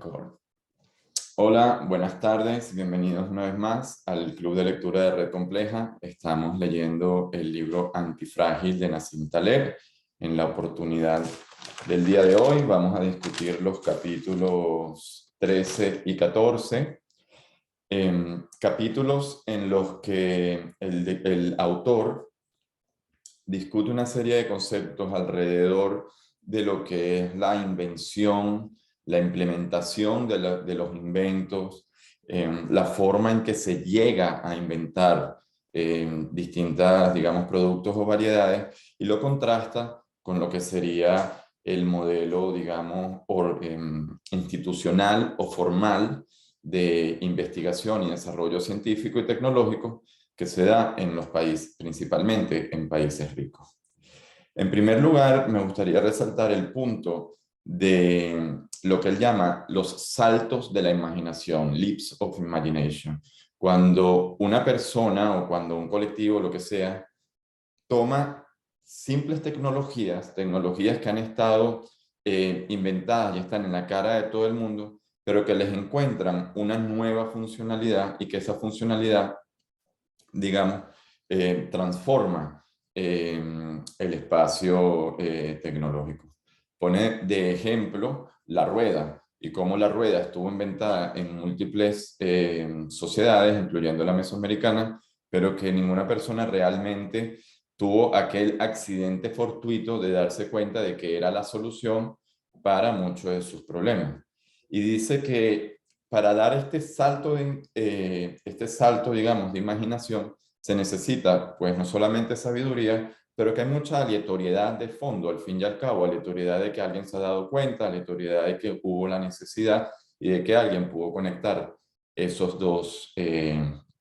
Record. Hola, buenas tardes, bienvenidos una vez más al Club de Lectura de Red Compleja. Estamos leyendo el libro Antifrágil de Nassim Taleb. En la oportunidad del día de hoy vamos a discutir los capítulos 13 y 14. Capítulos en los que el autor discute una serie de conceptos alrededor de lo que es la invención, la implementación de los inventos, la forma en que se llega a inventar distintas, digamos, productos o variedades, y lo contrasta con lo que sería el modelo, digamos, institucional o formal de investigación y desarrollo científico y tecnológico que se da en los países, principalmente en países ricos. En primer lugar, me gustaría resaltar el punto de lo que él llama los saltos de la imaginación, leaps of imagination. Cuando una persona o cuando un colectivo, lo que sea, toma simples tecnologías que han estado inventadas y están en la cara de todo el mundo, pero que les encuentran una nueva funcionalidad y que esa funcionalidad, digamos, transforma el espacio tecnológico. Pone de ejemplo la rueda y cómo la rueda estuvo inventada en múltiples sociedades, incluyendo la mesoamericana, pero que ninguna persona realmente tuvo aquel accidente fortuito de darse cuenta de que era la solución para muchos de sus problemas. Y dice que para dar este salto, digamos, de imaginación, se necesita, pues, no solamente sabiduría, pero que hay mucha aleatoriedad de fondo, al fin y al cabo, aleatoriedad de que alguien se ha dado cuenta, aleatoriedad de que hubo la necesidad y de que alguien pudo conectar esos dos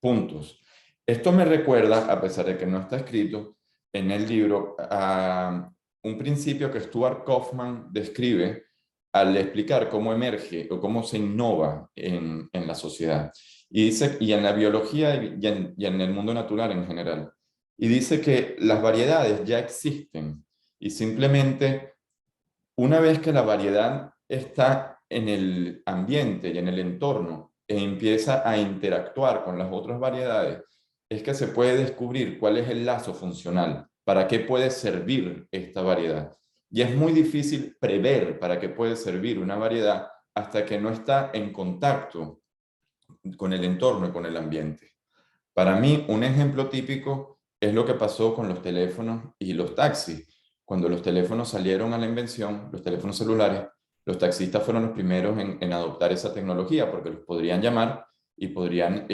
puntos. Esto me recuerda, a pesar de que no está escrito en el libro, a un principio que Stuart Kauffman describe al explicar cómo emerge o cómo se innova en la sociedad. Y dice, y en la biología y en el mundo natural en general. Y dice que las variedades ya existen y simplemente una vez que la variedad está en el ambiente y en el entorno e empieza a interactuar con las otras variedades, es que se puede descubrir cuál es el lazo funcional, para qué puede servir esta variedad. Y es muy difícil prever para qué puede servir una variedad hasta que no está en contacto con el entorno y con el ambiente. Para mí, un ejemplo típico es lo que pasó con los teléfonos y los taxis. Cuando los teléfonos salieron a la invención, los teléfonos celulares, los taxistas fueron los primeros en adoptar esa tecnología porque los podrían llamar y podrían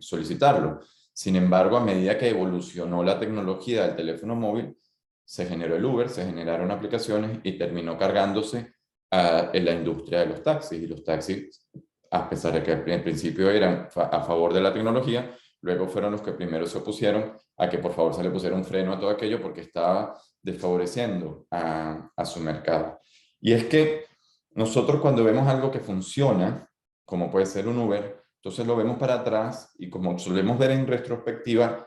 solicitarlo. Sin embargo, a medida que evolucionó la tecnología del teléfono móvil, se generó el Uber, se generaron aplicaciones y terminó cargándose en la industria de los taxis. Y los taxis, a pesar de que en principio eran a favor de la tecnología, luego fueron los que primero se opusieron a que por favor se le pusiera un freno a todo aquello porque estaba desfavoreciendo a su mercado. Y es que nosotros cuando vemos algo que funciona, como puede ser un Uber, entonces lo vemos para atrás y como solemos ver en retrospectiva,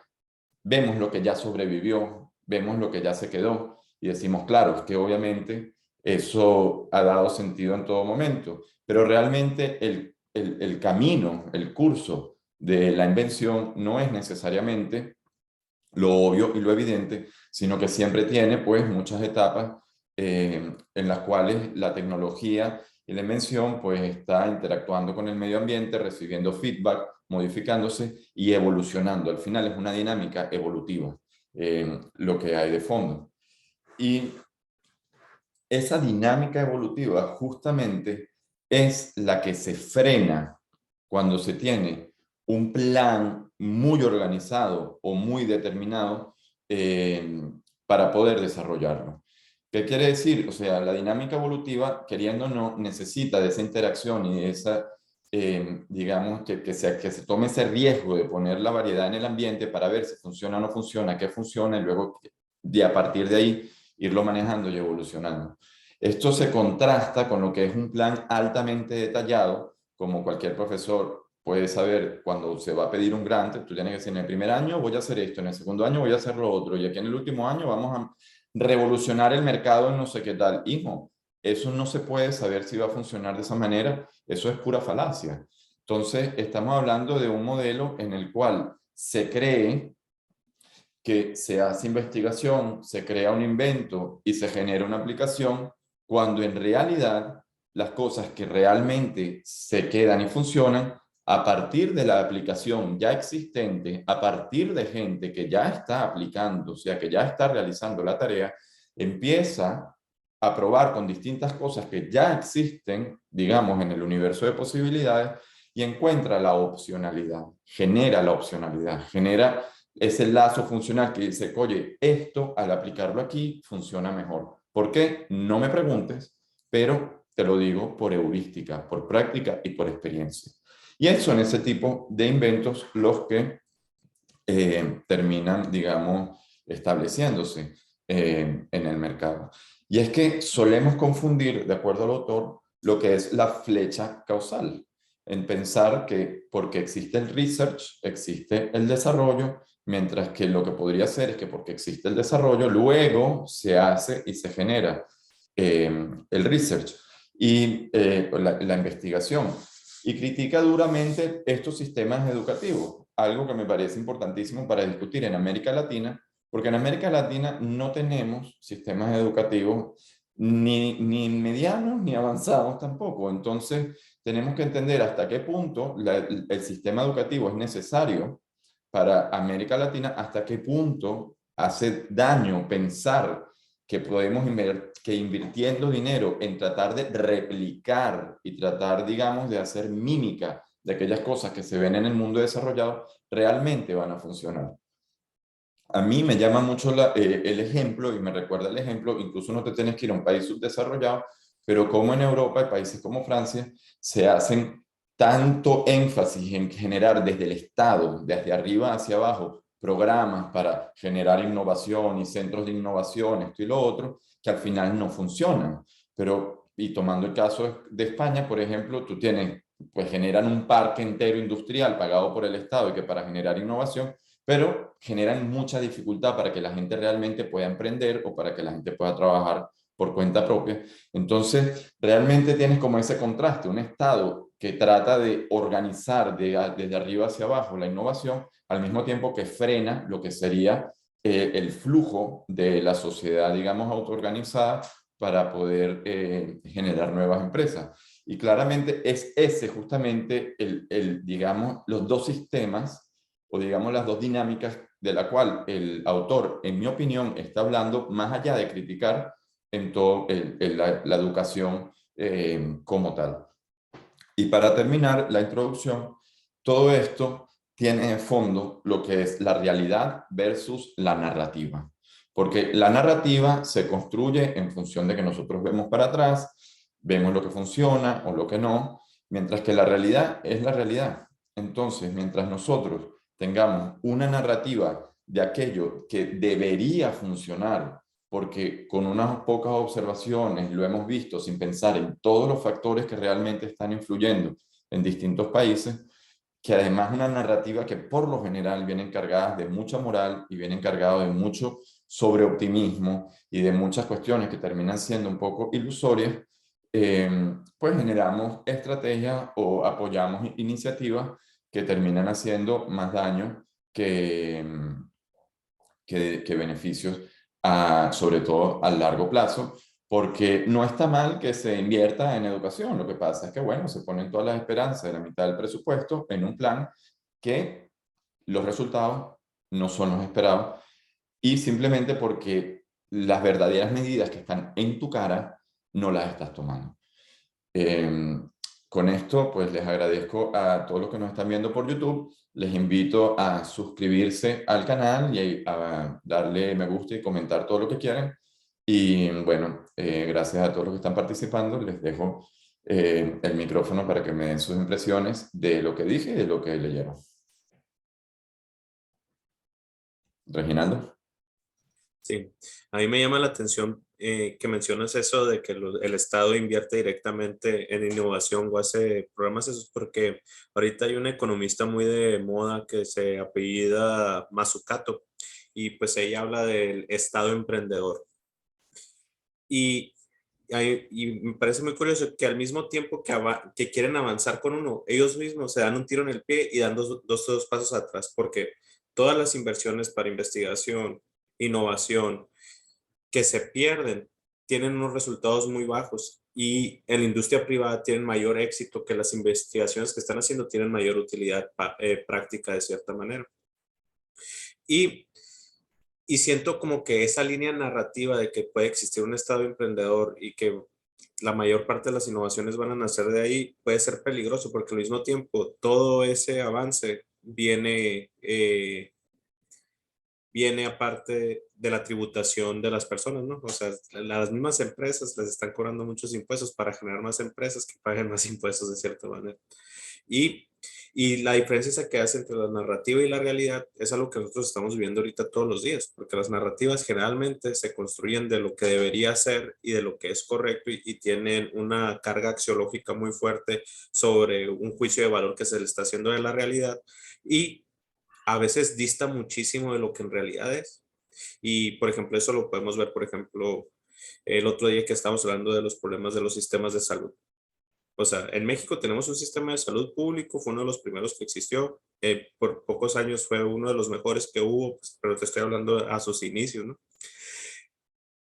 vemos lo que ya sobrevivió, vemos lo que ya se quedó y decimos, claro, es que obviamente eso ha dado sentido en todo momento, pero realmente el camino, el curso de la invención no es necesariamente lo obvio y lo evidente, sino que siempre tiene pues muchas etapas en las cuales la tecnología y la invención pues está interactuando con el medio ambiente, recibiendo feedback, modificándose y evolucionando. Al final es una dinámica evolutiva lo que hay de fondo. Y esa dinámica evolutiva justamente es la que se frena cuando se tiene un plan muy organizado o muy determinado para poder desarrollarlo. ¿Qué quiere decir? O sea, la dinámica evolutiva, queriendo o no, necesita de esa interacción y de esa, digamos, que se tome ese riesgo de poner la variedad en el ambiente para ver si funciona o no funciona, qué funciona, y luego de a partir de ahí irlo manejando y evolucionando. Esto se contrasta con lo que es un plan altamente detallado, como cualquier profesor puede saber cuando se va a pedir un grant, tú tienes que decir, en el primer año voy a hacer esto, en el segundo año voy a hacer lo otro, y aquí en el último año vamos a revolucionar el mercado en no sé qué tal. Hijo, eso no se puede saber si va a funcionar de esa manera, eso es pura falacia. Entonces, estamos hablando de un modelo en el cual se cree que se hace investigación, se crea un invento y se genera una aplicación, cuando en realidad las cosas que realmente se quedan y funcionan a partir de la aplicación ya existente, a partir de gente que ya está aplicando, o sea, que ya está realizando la tarea, empieza a probar con distintas cosas que ya existen, digamos, en el universo de posibilidades, y encuentra la opcionalidad, genera ese lazo funcional que dice, oye, esto al aplicarlo aquí funciona mejor. ¿Por qué? No me preguntes, pero te lo digo por heurística, por práctica y por experiencia. Y son ese tipo de inventos los que terminan, digamos, estableciéndose en el mercado. Y es que solemos confundir, de acuerdo al autor, lo que es la flecha causal, en pensar que porque existe el research, existe el desarrollo, mientras que lo que podría ser es que porque existe el desarrollo, luego se hace y se genera el research y la investigación. Y critica duramente estos sistemas educativos, algo que me parece importantísimo para discutir en América Latina, porque en América Latina no tenemos sistemas educativos ni medianos ni avanzados tampoco. Entonces, tenemos que entender hasta qué punto el sistema educativo es necesario para América Latina, hasta qué punto hace daño pensar que podemos que invirtiendo dinero en tratar de replicar y tratar, digamos, de hacer mímica de aquellas cosas que se ven en el mundo desarrollado, realmente van a funcionar. A mí me llama mucho el ejemplo, y me recuerda el ejemplo, incluso no te tienes que ir a un país subdesarrollado, pero como en Europa, en países como Francia, se hacen tanto énfasis en generar desde el Estado, desde arriba hacia abajo, programas para generar innovación y centros de innovación, esto y lo otro, que al final no funcionan. Pero, y tomando el caso de España, por ejemplo, tú tienes, pues generan un parque entero industrial pagado por el Estado y que para generar innovación, pero generan mucha dificultad para que la gente realmente pueda emprender o para que la gente pueda trabajar por cuenta propia. Entonces, realmente tienes como ese contraste, un Estado que trata de organizar desde arriba hacia abajo la innovación, al mismo tiempo que frena lo que sería el flujo de la sociedad, digamos, autoorganizada para poder generar nuevas empresas. Y claramente es ese justamente digamos, los dos sistemas o digamos las dos dinámicas de la cual el autor, en mi opinión, está hablando más allá de criticar en todo la educación como tal. Y para terminar la introducción, todo esto tiene en fondo lo que es la realidad versus la narrativa. Porque la narrativa se construye en función de que nosotros vemos para atrás, vemos lo que funciona o lo que no, mientras que la realidad es la realidad. Entonces, mientras nosotros tengamos una narrativa de aquello que debería funcionar, porque con unas pocas observaciones lo hemos visto sin pensar en todos los factores que realmente están influyendo en distintos países, que además una narrativa que por lo general vienen cargadas de mucha moral y vienen cargadas de mucho sobreoptimismo y de muchas cuestiones que terminan siendo un poco ilusorias, pues generamos estrategias o apoyamos iniciativas que terminan haciendo más daño que, que beneficios, sobre todo a largo plazo, porque no está mal que se invierta en educación. Lo que pasa es que, bueno, se ponen todas las esperanzas de la mitad del presupuesto en un plan que los resultados no son los esperados y simplemente porque las verdaderas medidas que están en tu cara no las estás tomando. Eh, con esto, pues les agradezco a todos los que nos están viendo por YouTube. Les invito a suscribirse al canal y a darle me gusta y comentar todo lo que quieran. Y bueno, gracias a todos los que están participando. Les dejo el micrófono para que me den sus impresiones de lo que dije y de lo que leyeron. Reginaldo. Sí, a mí me llama la atención que mencionas eso de que el Estado invierte directamente en innovación o hace programas esos, porque ahorita hay una economista muy de moda que se apellida Mazzucato y pues ella habla del Estado emprendedor. Y y me parece muy curioso que al mismo tiempo que quieren avanzar con uno, ellos mismos se dan un tiro en el pie y dan dos pasos atrás, porque todas las inversiones para investigación, innovación, que se pierden, tienen unos resultados muy bajos y en la industria privada tienen mayor éxito que las investigaciones que están haciendo tienen mayor utilidad práctica de cierta manera. Y y siento como que esa línea narrativa de que puede existir un estado emprendedor y que la mayor parte de las innovaciones van a nacer de ahí puede ser peligroso porque al mismo tiempo todo ese avance viene aparte de la tributación de las personas, ¿no? O sea, las mismas empresas les están cobrando muchos impuestos para generar más empresas que paguen más impuestos de cierta manera. Y, y la diferencia esa que hace entre la narrativa y la realidad es algo que nosotros estamos viviendo ahorita todos los días, porque las narrativas generalmente se construyen de lo que debería ser y de lo que es correcto y tienen una carga axiológica muy fuerte sobre un juicio de valor que se le está haciendo de la realidad y a veces dista muchísimo de lo que en realidad es. Y, por ejemplo, eso lo podemos ver, por ejemplo, el otro día que estábamos hablando de los problemas de los sistemas de salud. O sea, en México tenemos un sistema de salud público, fue uno de los primeros que existió. Por pocos años fue uno de los mejores que hubo, pues, pero te estoy hablando a sus inicios, ¿no?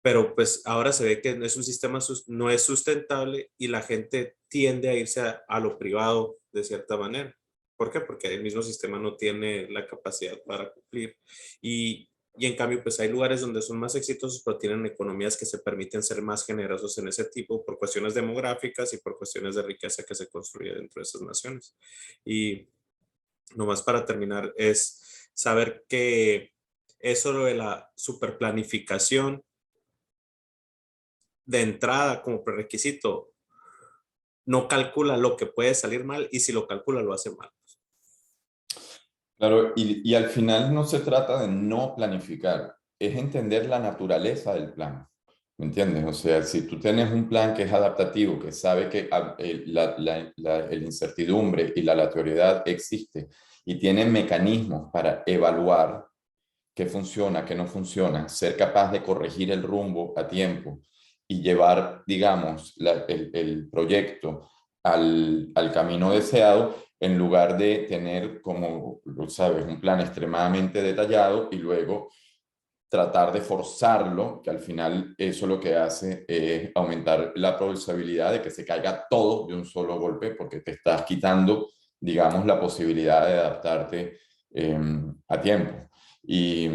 Pero pues ahora se ve que no es un sistema, no es sustentable y la gente tiende a irse a lo privado de cierta manera. ¿Por qué? Porque el mismo sistema no tiene la capacidad para cumplir. Y en cambio, pues hay lugares donde son más exitosos, pero tienen economías que se permiten ser más generosos en ese tipo por cuestiones demográficas y por cuestiones de riqueza que se construye dentro de esas naciones. Y nomás para terminar, es saber que eso lo de la superplanificación de entrada como prerequisito no calcula lo que puede salir mal y si lo calcula lo hace mal. Claro, y al final no se trata de no planificar, es entender la naturaleza del plan. ¿Me entiendes? O sea, si tú tienes un plan que es adaptativo, que sabe que el incertidumbre y la aleatoriedad existe y tiene mecanismos para evaluar qué funciona, qué no funciona, ser capaz de corregir el rumbo a tiempo y llevar, digamos, el proyecto al camino deseado, en lugar de tener, como lo sabes, un plan extremadamente detallado y luego tratar de forzarlo, que al final eso lo que hace es aumentar la probabilidad de que se caiga todo de un solo golpe, porque te estás quitando, digamos, la posibilidad de adaptarte a tiempo. Y,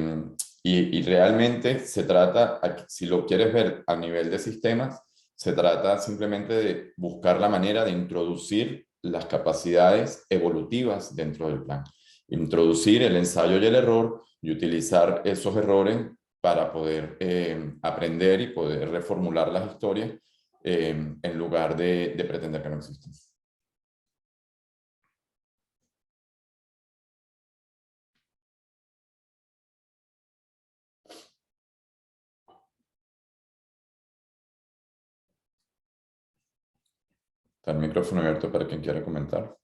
y realmente se trata, si lo quieres ver a nivel de sistemas, se trata simplemente de buscar la manera de introducir las capacidades evolutivas dentro del plan. Introducir el ensayo y el error y utilizar esos errores para poder aprender y poder reformular las historias en lugar de pretender que no existen. Está el micrófono abierto para quien quiera comentar.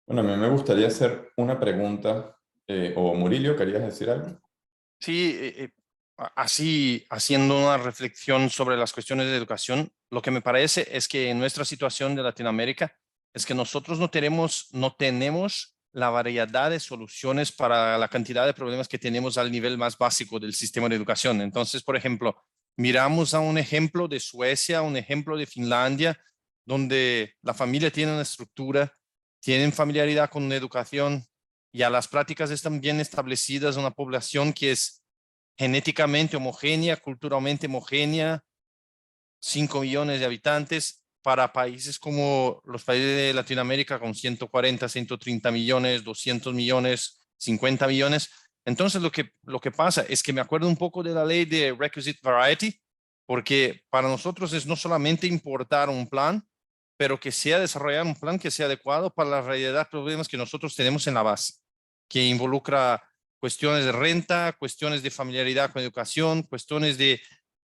Bueno, a mí me gustaría hacer una pregunta. O Murillo, ¿querías decir algo? Sí, así haciendo una reflexión sobre las cuestiones de educación, lo que me parece es que en nuestra situación de Latinoamérica es que nosotros no tenemos la variedad de soluciones para la cantidad de problemas que tenemos al nivel más básico del sistema de educación. Entonces, por ejemplo, miramos a un ejemplo de Suecia, un ejemplo de Finlandia, donde la familia tiene una estructura, tienen familiaridad con una educación, ya las prácticas están bien establecidas, una población que es genéticamente homogénea, culturalmente homogénea, 5 millones de habitantes, para países como los países de Latinoamérica con 140, 130 millones, 200 millones, 50 millones. Entonces lo que pasa es que me acuerdo un poco de la ley de requisite variety, porque para nosotros es no solamente importar un plan, pero que sea desarrollar un plan que sea adecuado para la realidad de problemas que nosotros tenemos en la base, que involucra cuestiones de renta, cuestiones de familiaridad con educación, cuestiones de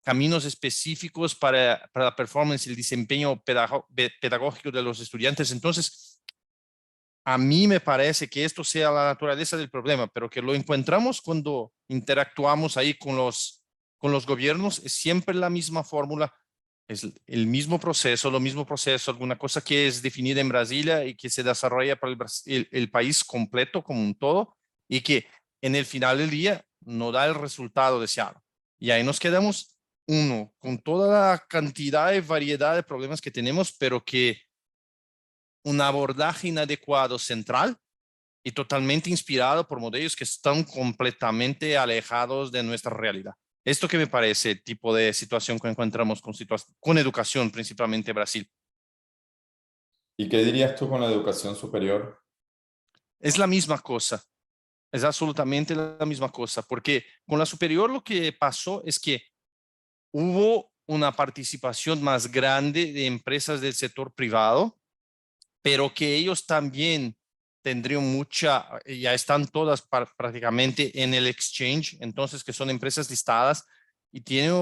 caminos específicos para la performance y el desempeño pedagógico de los estudiantes. Entonces, a mí me parece que esto sea la naturaleza del problema, pero que lo encontramos cuando interactuamos ahí con los gobiernos, es siempre la misma fórmula, es el mismo proceso, alguna cosa que es definida en Brasilia y que se desarrolla para el país completo como un todo y que en el final del día no da el resultado deseado. Y ahí nos quedamos con toda la cantidad y variedad de problemas que tenemos, pero que un abordaje inadecuado central y totalmente inspirado por modelos que están completamente alejados de nuestra realidad. Esto que me parece el tipo de situación que encontramos con educación, principalmente Brasil. ¿Y qué dirías tú con la educación superior? Es la misma cosa, es absolutamente la misma cosa, porque con la superior lo que pasó es que hubo una participación más grande de empresas del sector privado, pero que ellos también tendrían ya están todas prácticamente en el exchange, entonces que son empresas listadas y tienen un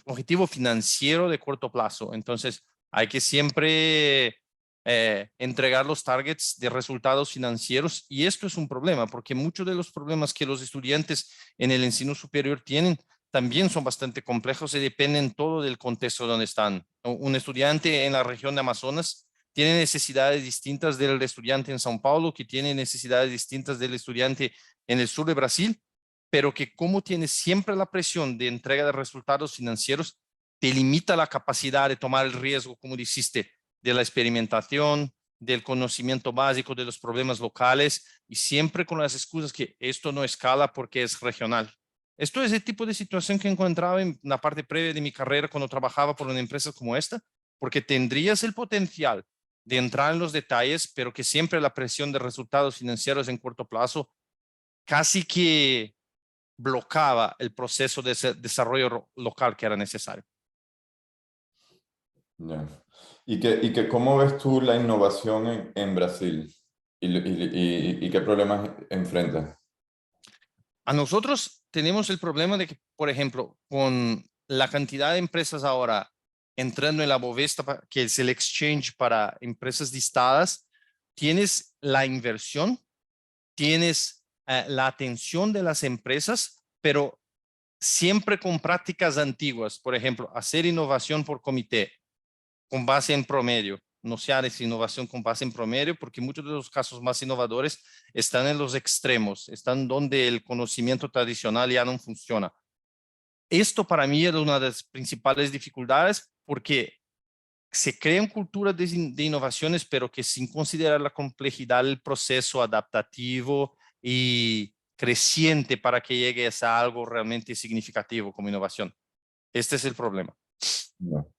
objetivo financiero de corto plazo. Entonces hay que siempre entregar los targets de resultados financieros y esto es un problema porque muchos de los problemas que los estudiantes en el enseño superior tienen también son bastante complejos y dependen todo del contexto donde están. Un estudiante en la región de Amazonas tiene necesidades distintas del estudiante en São Paulo, que tiene necesidades distintas del estudiante en el sur de Brasil, pero que como tiene siempre la presión de entrega de resultados financieros, te limita la capacidad de tomar el riesgo, como dijiste, de la experimentación, del conocimiento básico de los problemas locales y siempre con las excusas que esto no escala porque es regional. Esto es el tipo de situación que encontraba en la parte previa de mi carrera cuando trabajaba por una empresa como esta, porque tendrías el potencial de entrar en los detalles, pero que siempre la presión de resultados financieros en corto plazo casi que bloqueaba el proceso de desarrollo local que era necesario. Ya. ¿Y cómo ves tú la innovación en Brasil? ¿Y qué problemas enfrenta? A nosotros tenemos el problema de que, por ejemplo, con la cantidad de empresas ahora entrando en la Bovespa, que es el exchange para empresas listadas, tienes la inversión, tienes la atención de las empresas, pero siempre con prácticas antiguas. Por ejemplo, hacer innovación por comité con base en promedio. No se hace innovación con base en promedio porque muchos de los casos más innovadores están en los extremos, están donde el conocimiento tradicional ya no funciona. Esto para mí es una de las principales dificultades porque se crean culturas de innovaciones, pero que sin considerar la complejidad del proceso adaptativo y creciente para que llegue a algo realmente significativo como innovación. Este es el problema. No.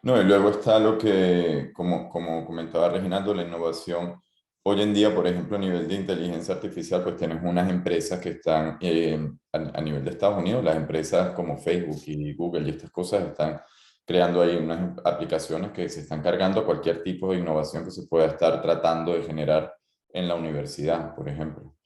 No, y luego está lo que, como comentaba Reginaldo, la innovación. Hoy en día, por ejemplo, a nivel de inteligencia artificial, pues tienes unas empresas que están a nivel de Estados Unidos, las empresas como Facebook y Google y estas cosas están creando ahí unas aplicaciones que se están cargando cualquier tipo de innovación que se pueda estar tratando de generar en la universidad, por ejemplo.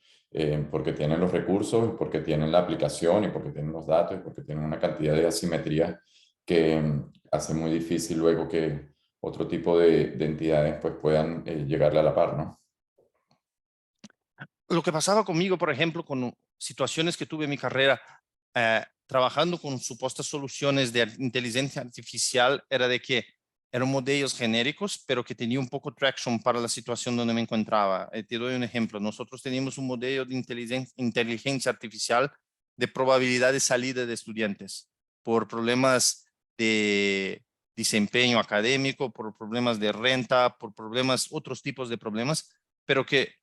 Porque tienen los recursos, porque tienen la aplicación y porque tienen los datos y porque tienen una cantidad de asimetría que hace muy difícil luego que otro tipo de entidades pues puedan llegarle a la par, ¿no? Lo que pasaba conmigo, por ejemplo, con situaciones que tuve en mi carrera, trabajando con supuestas soluciones de inteligencia artificial, era de que eran modelos genéricos, pero que tenían un poco traction para la situación donde me encontraba. Te doy un ejemplo. Nosotros teníamos un modelo de inteligencia artificial de probabilidad de salida de estudiantes por problemas de desempeño académico, por problemas de renta, por problemas, otros tipos de problemas, pero que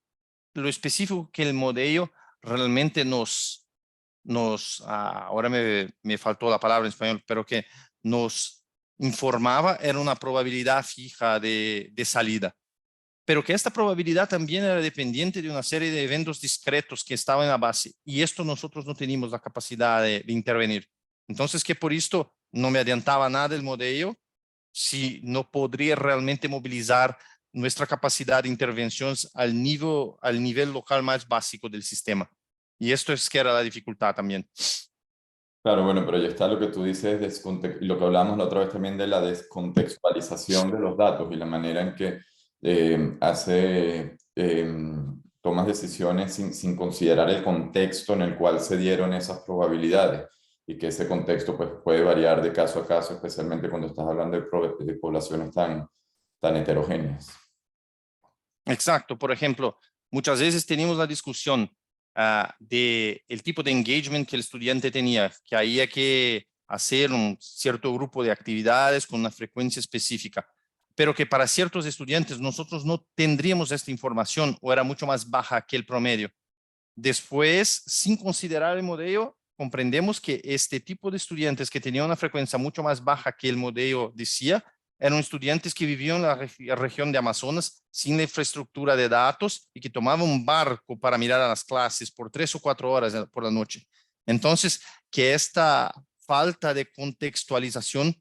lo específico que el modelo realmente ahora me faltó la palabra en español, pero que nos informaba era una probabilidad fija de salida, pero que esta probabilidad también era dependiente de una serie de eventos discretos que estaban en la base y esto nosotros no teníamos la capacidad de intervenir. Entonces que por esto no me adiantaba nada el modelo si no podría realmente movilizar nuestra capacidad de intervención al nivel local más básico del sistema. Y esto es que era la dificultad también. Claro, bueno, pero ya está lo que tú dices, lo que hablamos la otra vez también de la descontextualización de los datos y la manera en que tomas decisiones sin considerar el contexto en el cual se dieron esas probabilidades y que ese contexto pues, puede variar de caso a caso, especialmente cuando estás hablando de poblaciones tan heterogéneas. Exacto. Por ejemplo, muchas veces tenemos la discusión de el tipo de engagement que el estudiante tenía, que había que hacer un cierto grupo de actividades con una frecuencia específica, pero que para ciertos estudiantes nosotros no tendríamos esta información o era mucho más baja que el promedio. Después, sin considerar el modelo, comprendemos que este tipo de estudiantes que tenían una frecuencia mucho más baja que el modelo decía, eran estudiantes que vivían en la región de Amazonas sin la infraestructura de datos y que tomaban un barco para mirar a las clases por 3 o 4 horas por la noche. Entonces, que esta falta de contextualización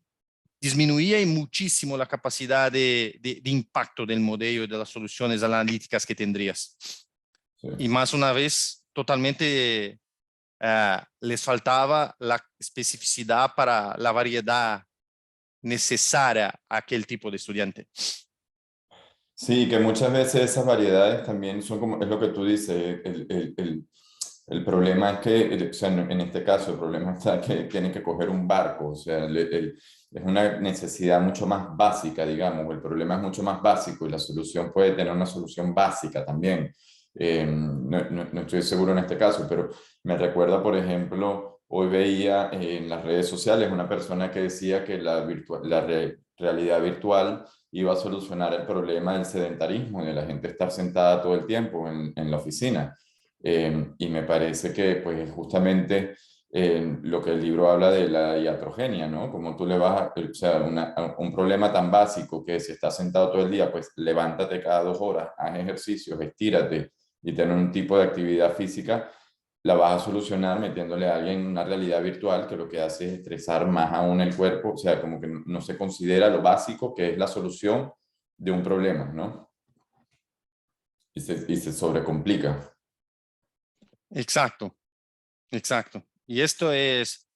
disminuía muchísimo la capacidad de impacto del modelo y de las soluciones analíticas que tendrías. Sí. Y más una vez, totalmente les faltaba la especificidad para la variedad necesaria a aquel tipo de estudiante. Sí, que muchas veces esas variedades también son como, es lo que tú dices, el problema es que, o sea, en este caso, el problema está que tienen que coger un barco, o sea, es una necesidad mucho más básica, digamos, el problema es mucho más básico y la solución puede tener una solución básica también. No estoy seguro en este caso, pero me recuerda, por ejemplo, hoy veía en las redes sociales una persona que decía que realidad virtual iba a solucionar el problema del sedentarismo, de la gente estar sentada todo el tiempo en la oficina. Y me parece que pues justamente lo que el libro habla de la iatrogenia, ¿no? Como tú le vas o sea, un problema tan básico que si estás sentado todo el día, pues levántate cada 2 horas, haz ejercicios, estírate y ten un tipo de actividad física, la vas a solucionar metiéndole a alguien una realidad virtual que lo que hace es estresar más aún el cuerpo, o sea, como que no se considera lo básico que es la solución de un problema, ¿no? Y se sobrecomplica. Exacto, exacto. Y esto es,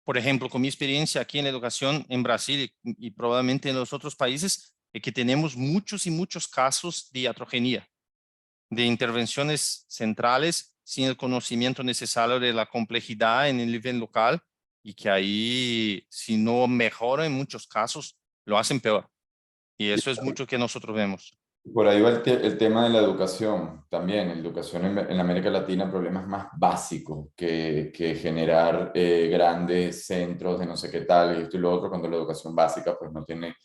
por ejemplo, con mi experiencia aquí en la educación en Brasil y probablemente en los otros países, es que tenemos muchos y muchos casos de iatrogenia, de intervenciones centrales sin el conocimiento necesario de la complejidad en el nivel local y que ahí, si no mejora en muchos casos, lo hacen peor. Y eso es mucho que nosotros vemos. Por ahí va el tema de la educación también. La educación en América Latina, problemas más básicos que generar grandes centros de no sé qué tal y esto y lo otro, cuando la educación básica pues no tiene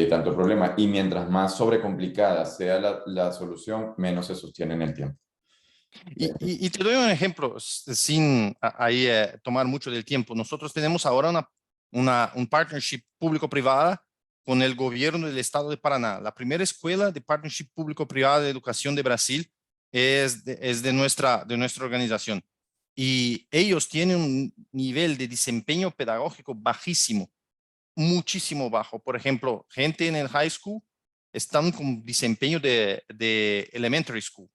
tanto problema. Y mientras más sobrecomplicada sea la solución, menos se sostiene en el tiempo. Y te doy un ejemplo, sin ahí tomar mucho del tiempo. Nosotros tenemos ahora un partnership público-privada con el gobierno del estado de Paraná. La primera escuela de partnership público-privada de educación de Brasil es de nuestra organización. Y ellos tienen un nivel de desempeño pedagógico bajísimo, muchísimo bajo. Por ejemplo, gente en el high school están con desempeño de elementary school.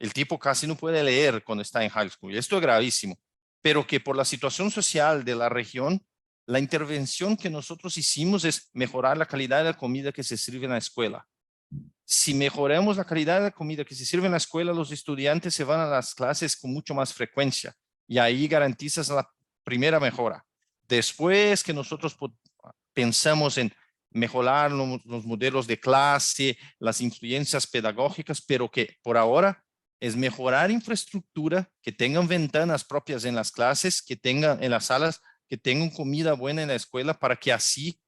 El tipo casi no puede leer cuando está en high school. Y esto es gravísimo. Pero que por la situación social de la región, la intervención que nosotros hicimos es mejorar la calidad de la comida que se sirve en la escuela. Si mejoramos la calidad de la comida que se sirve en la escuela, los estudiantes se van a las clases con mucho más frecuencia. Y ahí garantizas la primera mejora. Después que nosotros pensamos en mejorar los modelos de clase, las influencias pedagógicas, pero que por ahora es mejorar infraestructura, que tengan ventanas propias en las clases, que tengan en las salas, que tengan comida buena en la escuela para que así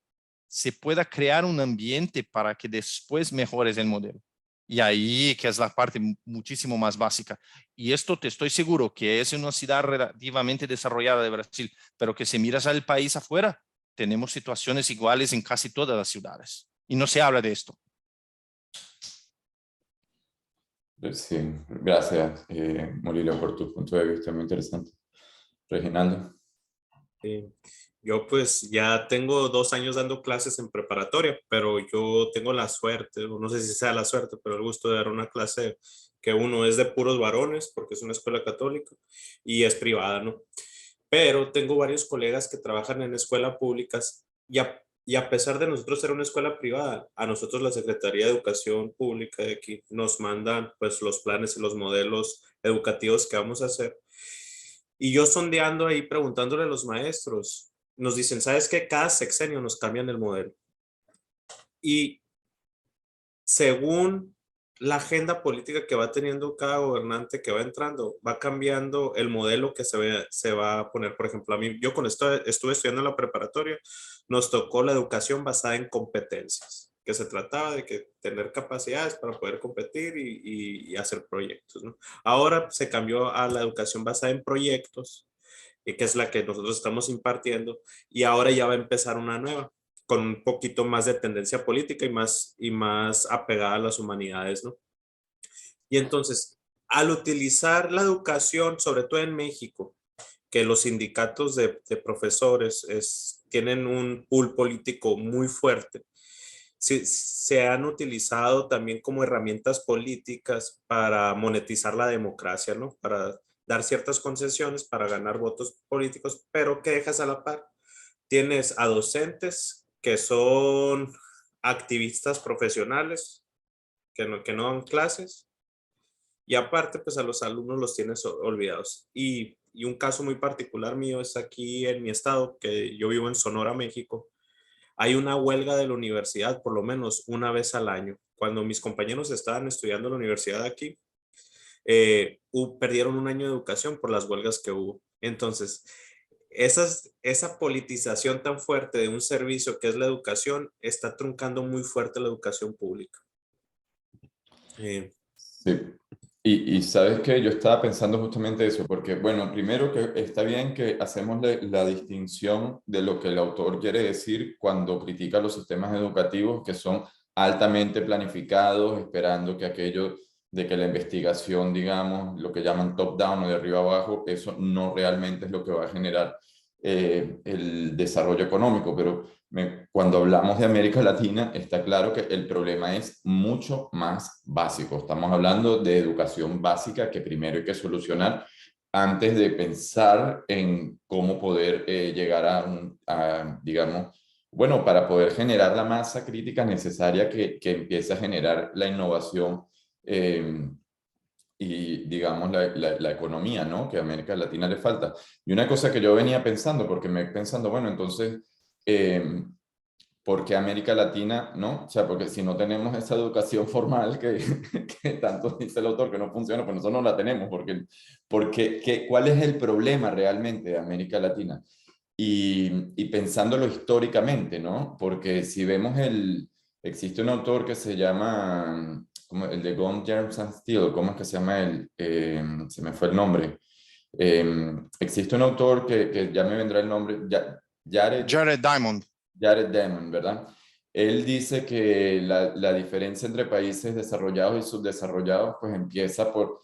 se pueda crear un ambiente para que después mejores el modelo. Y ahí que es la parte muchísimo más básica. Y esto te estoy seguro que es una ciudad relativamente desarrollada de Brasil, pero que si miras al país afuera, tenemos situaciones iguales en casi todas las ciudades. Y no se habla de esto. Sí, gracias, Molilo, por tu punto de vista muy interesante. Reginaldo. Sí. Yo pues ya tengo 2 años dando clases en preparatoria, pero yo tengo la suerte, o no sé si sea la suerte, pero el gusto de dar una clase que uno es de puros varones, porque es una escuela católica y es privada, ¿no? Pero tengo varios colegas que trabajan en escuelas públicas y a pesar de nosotros ser una escuela privada, a nosotros la Secretaría de Educación Pública de aquí nos mandan pues los planes y los modelos educativos que vamos a hacer. Y yo sondeando ahí, preguntándole a los maestros, nos dicen, ¿sabes qué? Cada sexenio nos cambian el modelo. Y según la agenda política que va teniendo cada gobernante que va entrando, va cambiando el modelo que se va a poner. Por ejemplo, a mí, yo cuando estuve estudiando en la preparatoria, nos tocó la educación basada en competencias, que se trataba de que tener capacidades para poder competir y hacer proyectos, ¿no? Ahora se cambió a la educación basada en proyectos, que es la que nosotros estamos impartiendo, y ahora ya va a empezar una nueva con un poquito más de tendencia política y más apegada a las humanidades, ¿no? Y entonces, al utilizar la educación, sobre todo en México, que los sindicatos de profesores tienen un pool político muy fuerte, se han utilizado también como herramientas políticas para monetizar la democracia, ¿no? Para dar ciertas concesiones para ganar votos políticos, pero que dejas a la par. Tienes a docentes que son activistas profesionales, que no dan clases, y aparte, pues a los alumnos los tienes olvidados. Y un caso muy particular mío es aquí en mi estado, que yo vivo en Sonora, México. Hay una huelga de la universidad por lo menos una vez al año. Cuando mis compañeros estaban estudiando en la universidad aquí, perdieron un año de educación por las huelgas que hubo. Entonces, esa politización tan fuerte de un servicio que es la educación está truncando muy fuerte la educación pública. Sí. Y sabes que yo estaba pensando justamente eso, porque bueno, primero que está bien que hacemos la distinción de lo que el autor quiere decir cuando critica los sistemas educativos que son altamente planificados, esperando que aquello de que la investigación, digamos, lo que llaman top-down o de arriba abajo, eso no realmente es lo que va a generar el desarrollo económico, pero cuando hablamos de América Latina, está claro que el problema es mucho más básico. Estamos hablando de educación básica que primero hay que solucionar antes de pensar en cómo poder llegar digamos, bueno, para poder generar la masa crítica necesaria que empiece a generar la innovación y, digamos, la economía, ¿no? Que a América Latina le falta. Y una cosa que yo venía pensando, porque me pensando, bueno, entonces, ¿por qué América Latina, no? O sea, porque si no tenemos esa educación formal que tanto dice el autor que no funciona, pues nosotros no la tenemos, ¿cuál es el problema realmente de América Latina? Y pensándolo históricamente, ¿no? Porque si vemos existe un autor que se llama, como el de Gone, Germs and Steel, ¿cómo es que se llama él? Se me fue el nombre. Existe un autor que ya me vendrá el nombre, Jared Diamond. Jared Diamond, ¿verdad? Él dice que la diferencia entre países desarrollados y subdesarrollados pues empieza por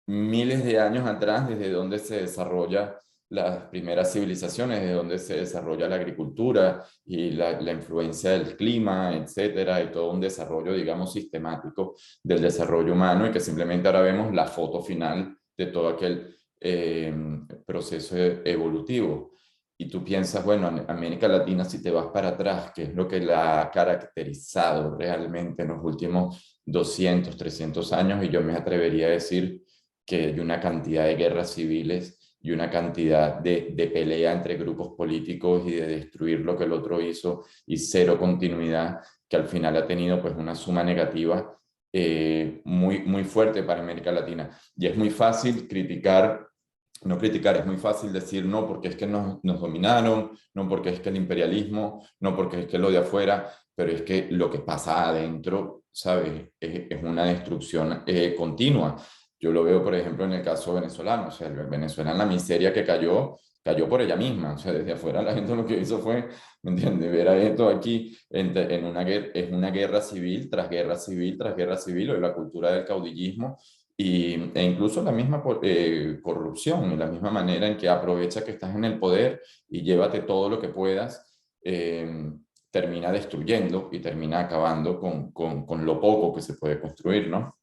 miles de años atrás, desde donde se desarrolla las primeras civilizaciones, desde donde se desarrolla la agricultura y la influencia del clima, etcétera, y todo un desarrollo, digamos, sistemático del desarrollo humano y que simplemente ahora vemos la foto final de todo aquel proceso evolutivo. Y tú piensas, bueno, América Latina, si te vas para atrás, ¿qué es lo que la ha caracterizado realmente en los últimos 200, 300 años? Y yo me atrevería a decir que hay una cantidad de guerras civiles y una cantidad de pelea entre grupos políticos y de destruir lo que el otro hizo y cero continuidad, que al final ha tenido pues una suma negativa muy fuerte para América Latina. Y es muy fácil no criticar, es muy fácil decir no porque es que nos dominaron, no porque es que el imperialismo, no porque es que lo de afuera, pero es que lo que pasa adentro, ¿sabes? Es una destrucción continua. Yo lo veo, por ejemplo, en el caso venezolano, o sea, Venezuela en la miseria que cayó por ella misma, o sea, desde afuera la gente lo que hizo fue, ¿me entiendes? Ver a esto aquí en una guerra, es una guerra civil tras guerra civil tras guerra civil, o la cultura del caudillismo, e incluso la misma corrupción, y la misma manera en que aprovecha que estás en el poder y llévate todo lo que puedas, termina destruyendo y termina acabando con lo poco que se puede construir, ¿no?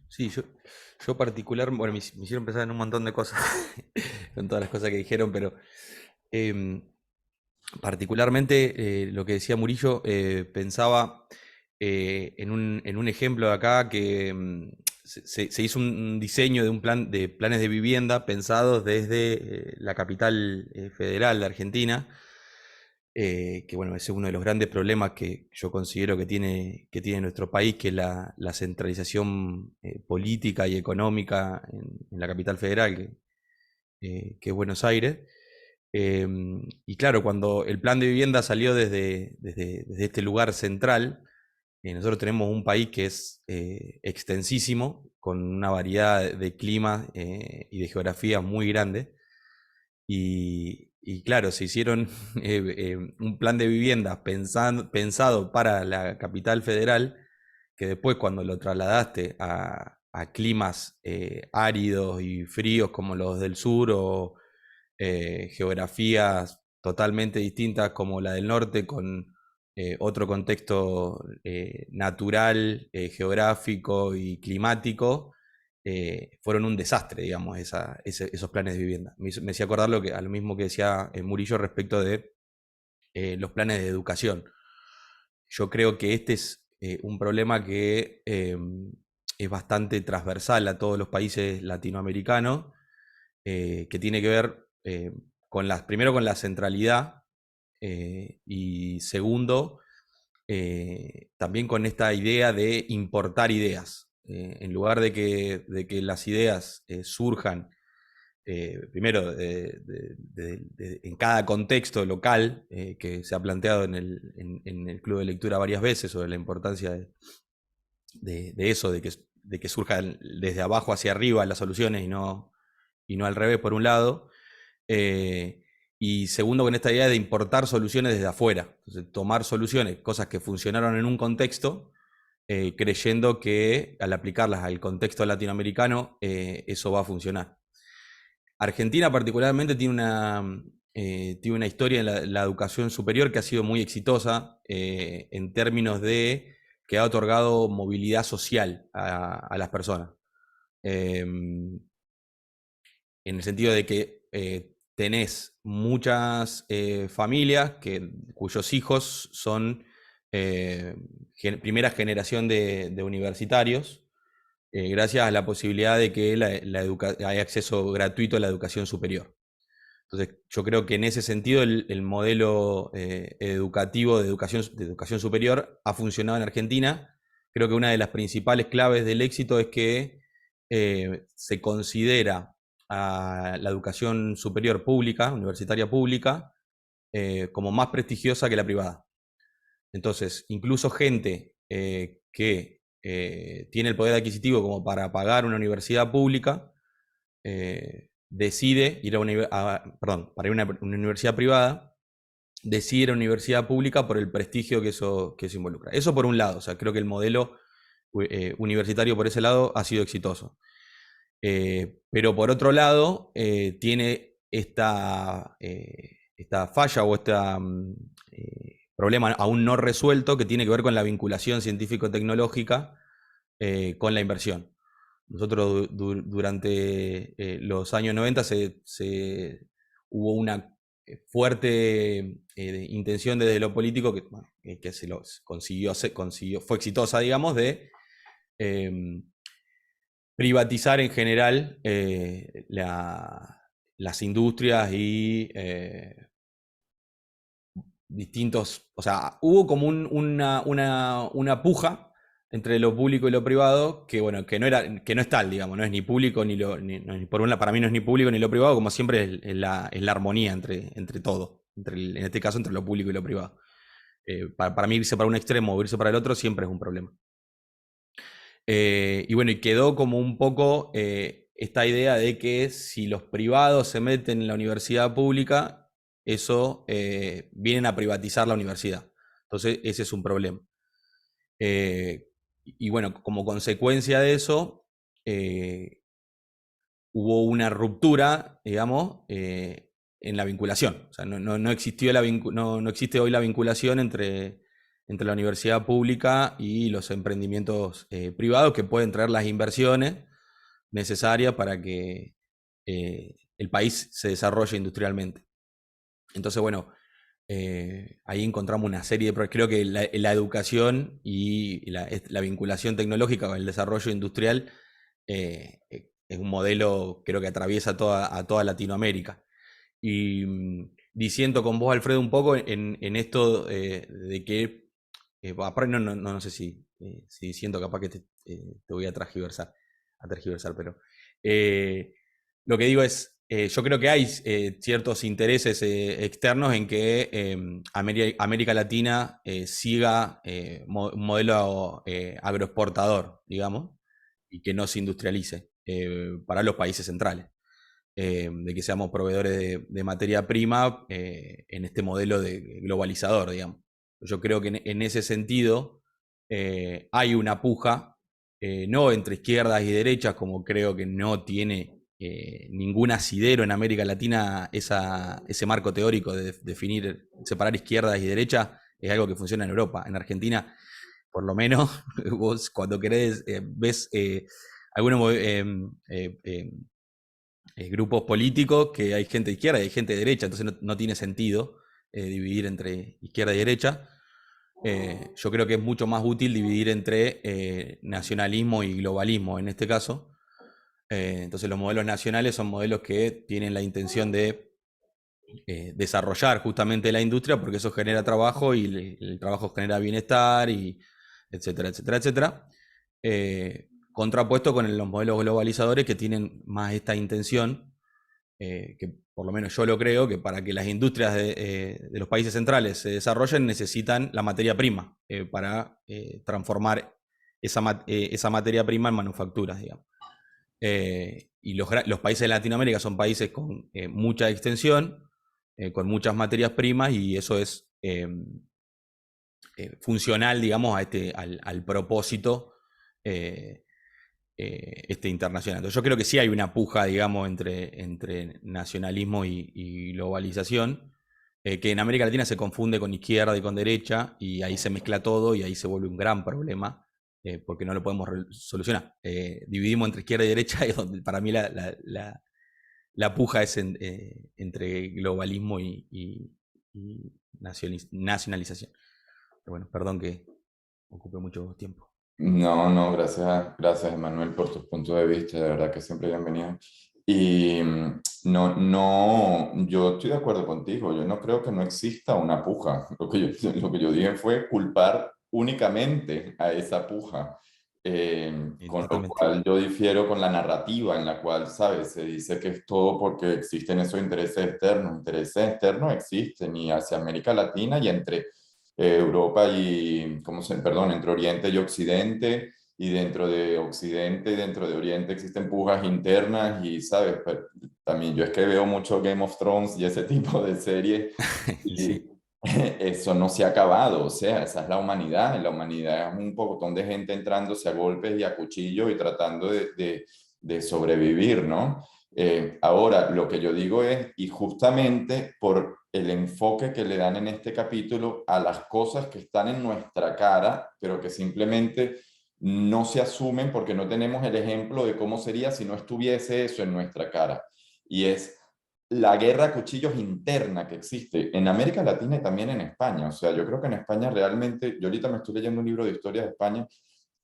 Sí, yo particular, bueno, me hicieron pensar en un montón de cosas con todas las cosas que dijeron, pero em, particularmente lo que decía Murillo, pensaba en un ejemplo de acá que se hizo un diseño de un plan de planes de vivienda pensados desde la capital federal de Argentina, que bueno, ese es uno de los grandes problemas que yo considero que tiene nuestro país, que es la centralización política y económica en la capital federal, que es Buenos Aires. Y claro, cuando el plan de vivienda salió desde este lugar central, nosotros tenemos un país que es extensísimo, con una variedad de climas y de geografías muy grande. Y claro, se hicieron un plan de vivienda pensado para la capital federal, que después cuando lo trasladaste a climas áridos y fríos como los del sur, o geografías totalmente distintas como la del norte, con otro contexto natural, geográfico y climático, fueron un desastre, digamos, esos planes de vivienda. Me hacía acordar a lo mismo que decía Murillo respecto de los planes de educación. Yo creo que este es un problema que es bastante transversal a todos los países latinoamericanos, que tiene que ver primero con la centralidad, y segundo, también con esta idea de importar ideas. En lugar de que las ideas surjan primero en cada contexto local, que se ha planteado en el Club de Lectura varias veces, sobre la importancia de eso, de que surjan desde abajo hacia arriba las soluciones y no al revés, por un lado. Y segundo, con esta idea de importar soluciones desde afuera. Entonces, tomar soluciones, cosas que funcionaron en un contexto, creyendo que al aplicarlas al contexto latinoamericano, eso va a funcionar. Argentina particularmente tiene una historia en la educación superior que ha sido muy exitosa, en términos de que ha otorgado movilidad social a las personas. En el sentido de que tenés muchas familias cuyos hijos son primera generación de universitarios, gracias a la posibilidad de que haya acceso gratuito a la educación superior. Entonces, yo creo que en ese sentido el modelo educativo de educación superior ha funcionado en Argentina. Creo que una de las principales claves del éxito es que se considera a la educación superior pública, universitaria pública, como más prestigiosa que la privada. Entonces, incluso gente que tiene el poder adquisitivo como para pagar una universidad pública, decide ir para ir a una universidad privada, decide ir a una universidad pública por el prestigio que eso involucra. Eso por un lado, o sea, creo que el modelo universitario por ese lado ha sido exitoso. Pero por otro lado, tiene esta falla o este problema aún no resuelto, que tiene que ver con la vinculación científico-tecnológica con la inversión. Nosotros durante los años 90 hubo una fuerte intención desde lo político que se lo consiguió, fue exitosa, digamos, de privatizar en general las industrias y distintos, o sea, hubo como una puja entre lo público y lo privado, que bueno, que no es tal, digamos, no es ni público para mí no es ni público ni lo privado, como siempre es la armonía entre todo, en este caso entre lo público y lo privado. Para mí irse para un extremo o irse para el otro siempre es un problema. Y bueno, y quedó como un poco esta idea de que si los privados se meten en la universidad pública, eso vienen a privatizar la universidad. Entonces, ese es un problema. Y bueno, como consecuencia de eso, hubo una ruptura, digamos, en la vinculación. O sea, no existe hoy la vinculación entre la universidad pública y los emprendimientos privados que pueden traer las inversiones necesarias para que el país se desarrolle industrialmente. Entonces, bueno, ahí encontramos una serie de problemas. Creo que la educación y la vinculación tecnológica con el desarrollo industrial es un modelo, creo que atraviesa a toda Latinoamérica. Y diciendo con vos, Alfredo, un poco en esto de que, no sé si siento capaz que te voy a tergiversar, pero lo que digo es, yo creo que hay ciertos intereses externos en que América Latina siga un modelo agroexportador, digamos, y que no se industrialice para los países centrales. De que seamos proveedores de materia prima en este modelo de globalizador, digamos. Yo creo que en ese sentido hay una puja, no entre izquierdas y derechas, como creo que no tiene ningún asidero en América Latina ese marco teórico de definir, separar izquierdas y derechas, es algo que funciona en Europa. En Argentina, por lo menos, vos cuando querés ves algunos grupos políticos que hay gente de izquierda y hay gente de derecha, entonces no tiene sentido dividir entre izquierda y derecha. Yo creo que es mucho más útil dividir entre nacionalismo y globalismo en este caso. Entonces los modelos nacionales son modelos que tienen la intención de desarrollar justamente la industria porque eso genera trabajo y el trabajo genera bienestar y etcétera, etcétera, etcétera. Contrapuesto con los modelos globalizadores que tienen más esta intención, que por lo menos yo lo creo, que para que las industrias de los países centrales se desarrollen necesitan la materia prima para transformar esa materia prima en manufacturas, digamos. Y los países de Latinoamérica son países con mucha extensión, con muchas materias primas, y eso es funcional, digamos, al propósito internacional. Entonces, yo creo que sí hay una puja, digamos, entre nacionalismo y globalización, que en América Latina se confunde con izquierda y con derecha, y ahí se mezcla todo y ahí se vuelve un gran problema, porque no lo podemos solucionar. Dividimos entre izquierda y derecha, y donde para mí la puja es entre globalismo y nacionalización. Pero bueno, perdón que ocupe mucho tiempo. No, gracias Emanuel por tus puntos de vista, de verdad que siempre bienvenido. Y yo estoy de acuerdo contigo, yo no creo que no exista una puja. Lo que yo dije fue culpar únicamente a esa puja. Con lo cual yo difiero con la narrativa en la cual, ¿sabes? Se dice que es todo porque existen esos intereses externos. Intereses externos existen y hacia América Latina y entre Europa y, entre Oriente y Occidente, y dentro de Occidente y dentro de Oriente existen pujas internas y, ¿sabes? Pero también yo es que veo mucho Game of Thrones y ese tipo de series y Sí. eso no se ha acabado, o sea, esa es la humanidad es un pocotón de gente entrándose a golpes y a cuchillos y tratando de sobrevivir, ¿no? Ahora, lo que yo digo es, y justamente por el enfoque que le dan en este capítulo a las cosas que están en nuestra cara, pero que simplemente no se asumen porque no tenemos el ejemplo de cómo sería si no estuviese eso en nuestra cara. Y es la guerra a cuchillos interna que existe en América Latina y también en España. O sea, yo creo que en España realmente, yo ahorita me estoy leyendo un libro de historia de España,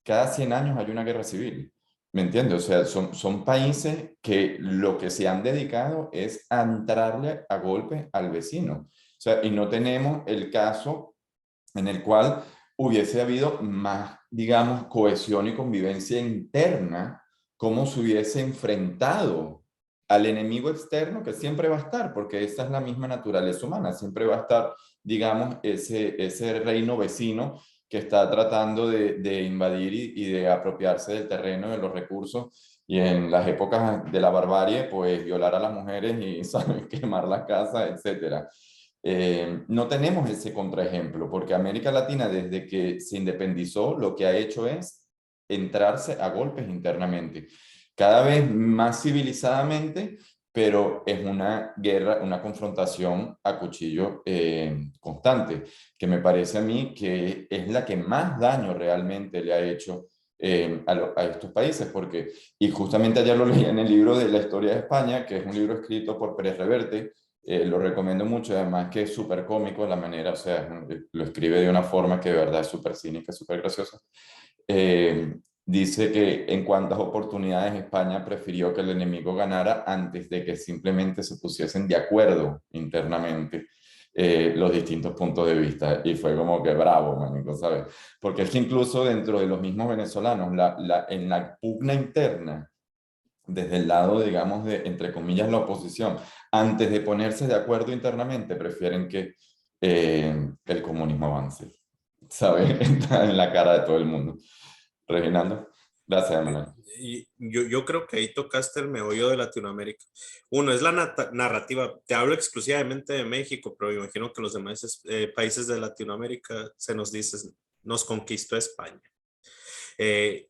cada 100 años hay una guerra civil. ¿Me entiendes? O sea, son países que lo que se han dedicado es a entrarle a golpes al vecino. O sea, y no tenemos el caso en el cual hubiese habido más, digamos, cohesión y convivencia interna, cómo se hubiese enfrentado al enemigo externo, que siempre va a estar, porque esa es la misma naturaleza humana, siempre va a estar, digamos, ese reino vecino que está tratando de invadir y de apropiarse del terreno, de los recursos, y en las épocas de la barbarie, pues violar a las mujeres y, ¿sabes?, quemar las casas, etcétera. No tenemos ese contraejemplo, porque América Latina, desde que se independizó, lo que ha hecho es entrarse a golpes internamente, cada vez más civilizadamente, pero es una guerra, una confrontación a cuchillo constante, que me parece a mí que es la que más daño realmente le ha hecho a estos países, porque, y justamente ayer lo leí en el libro de la historia de España, que es un libro escrito por Pérez Reverte. Lo recomiendo mucho, además que es súper cómico la manera, o sea, lo escribe de una forma que de verdad es súper cínica, súper graciosa. Dice que en cuantas oportunidades España prefirió que el enemigo ganara antes de que simplemente se pusiesen de acuerdo internamente los distintos puntos de vista. Y fue como que bravo, manico, ¿sabes? Porque es que incluso dentro de los mismos venezolanos, en la pugna interna, desde el lado, digamos, de, entre comillas, la oposición, antes de ponerse de acuerdo internamente, prefieren que el comunismo avance, ¿sabes? Está en la cara de todo el mundo. Reginaldo, gracias, Manuel. Y yo creo que ahí tocaste el meollo de Latinoamérica. Uno es la narrativa. Te hablo exclusivamente de México, pero me imagino que los demás países de Latinoamérica se nos dice, nos conquistó España.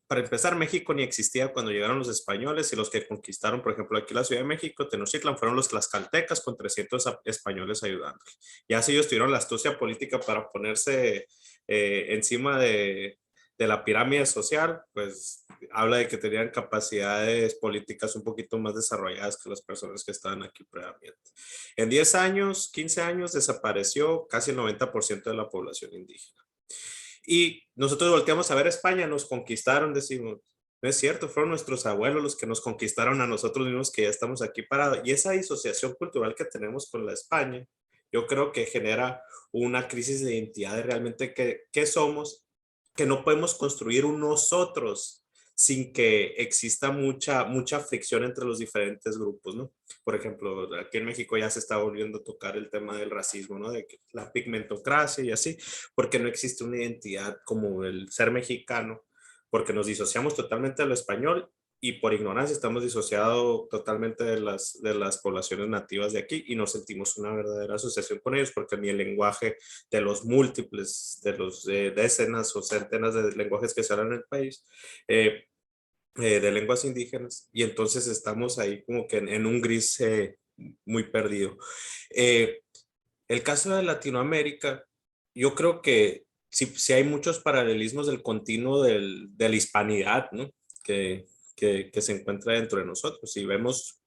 Para empezar, México ni existía cuando llegaron los españoles, y los que conquistaron, por ejemplo, aquí la Ciudad de México, Tenochtitlan, fueron los tlaxcaltecas con 300 españoles ayudando. Ya si ellos tuvieron la astucia política para ponerse encima de la pirámide social, pues habla de que tenían capacidades políticas un poquito más desarrolladas que las personas que estaban aquí previamente. En 10 años, 15 años, desapareció casi el 90% de la población indígena. Y nosotros volteamos a ver España, nos conquistaron, decimos, no es cierto, fueron nuestros abuelos los que nos conquistaron a nosotros mismos, que ya estamos aquí parados. Y esa disociación cultural que tenemos con la España, yo creo que genera una crisis de identidad de realmente qué somos, que no podemos construir un nosotros sin que exista mucha fricción entre los diferentes grupos, ¿no? Por ejemplo, aquí en México ya se está volviendo a tocar el tema del racismo, ¿no? De la pigmentocracia y así, porque no existe una identidad como el ser mexicano, porque nos disociamos totalmente de lo español, y por ignorancia estamos disociados totalmente de las poblaciones nativas de aquí, y no sentimos una verdadera asociación con ellos, porque ni el lenguaje de los múltiples, de los decenas o centenas de lenguajes que se hablan en el país, de lenguas indígenas, y entonces estamos ahí como que en un gris muy perdido. El caso de Latinoamérica, yo creo que sí hay muchos paralelismos del continuo de la hispanidad, ¿no? Que se encuentra dentro de nosotros. Si vemos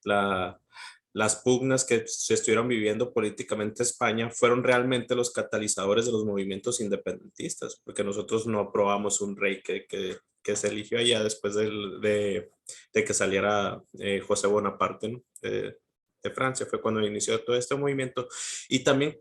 las pugnas que se estuvieron viviendo políticamente en España, fueron realmente los catalizadores de los movimientos independentistas, porque nosotros no aprobamos un rey que se eligió allá después de que saliera José Bonaparte, ¿no? De Francia, fue cuando inició todo este movimiento. Y también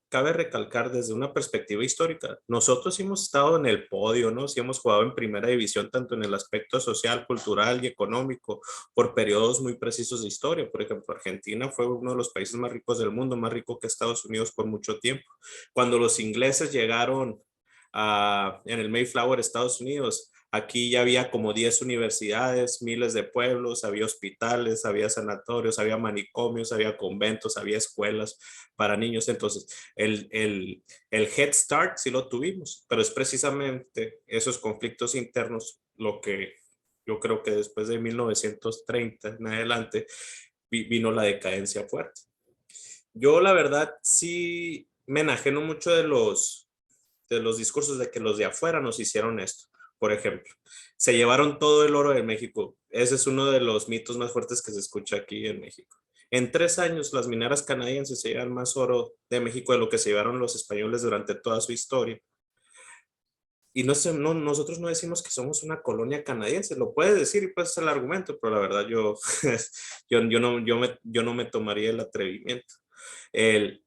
cabe recalcar desde una perspectiva histórica, nosotros sí hemos estado en el podio, ¿no? Sí hemos jugado en primera división, tanto en el aspecto social, cultural y económico, por periodos muy precisos de historia. Por ejemplo, Argentina fue uno de los países más ricos del mundo, más rico que Estados Unidos por mucho tiempo. Cuando los ingleses llegaron en el Mayflower, Estados Unidos, aquí ya había como 10 universidades, miles de pueblos, había hospitales, había sanatorios, había manicomios, había conventos, había escuelas para niños. Entonces, el Head Start sí lo tuvimos, pero es precisamente esos conflictos internos lo que yo creo que después de 1930 en adelante vino la decadencia fuerte. Yo la verdad sí me enajeno mucho de los discursos de que los de afuera nos hicieron esto. Por ejemplo, se llevaron todo el oro de México. Ese es uno de los mitos más fuertes que se escucha aquí en México. En 3 años, las mineras canadienses se llevan más oro de México de lo que se llevaron los españoles durante toda su historia. Y nosotros no decimos que somos una colonia canadiense. Lo puedes decir y puedes hacer el argumento, pero la verdad yo no me tomaría el atrevimiento. En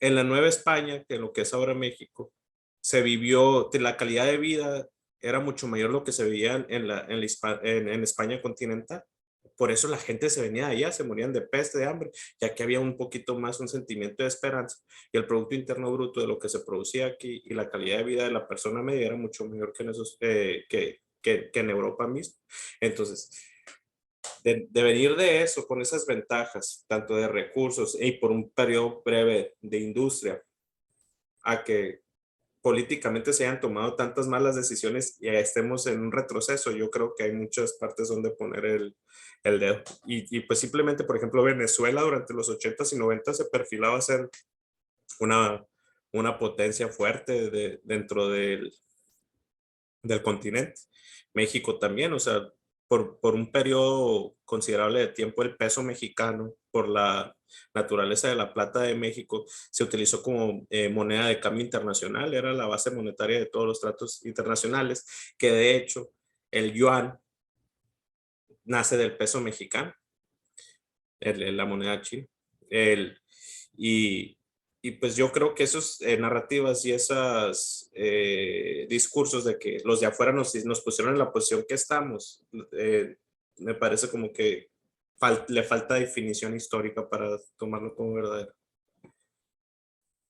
la Nueva España, que lo que es ahora México, se vivió, la calidad de vida era mucho mayor lo que se veía en España continental. por eso la gente se venía de allá, se morían de peste, de hambre, ya que había un poquito más un sentimiento de esperanza y el Producto Interno Bruto de lo que se producía aquí y la calidad de vida de la persona media era mucho mejor que en, esos, que en Europa mismo. Entonces, de venir de eso, con esas ventajas, tanto de recursos y por un periodo breve de industria, a que políticamente se hayan tomado tantas malas decisiones y estemos en un retroceso, yo creo que hay muchas partes donde poner el dedo. Y pues simplemente, por ejemplo, Venezuela durante los 80s y 90s se perfilaba a ser una potencia fuerte dentro del continente. México también, o sea, por un periodo considerable de tiempo, el peso mexicano, por la naturaleza de la plata de México, se utilizó como moneda de cambio internacional, era la base monetaria de todos los tratos internacionales, que de hecho el yuan nace del peso mexicano, la moneda china. Y, y pues yo creo que esas narrativas y esos discursos de que los de afuera nos pusieron en la posición que estamos, me parece como que le falta definición histórica para tomarlo como verdadero.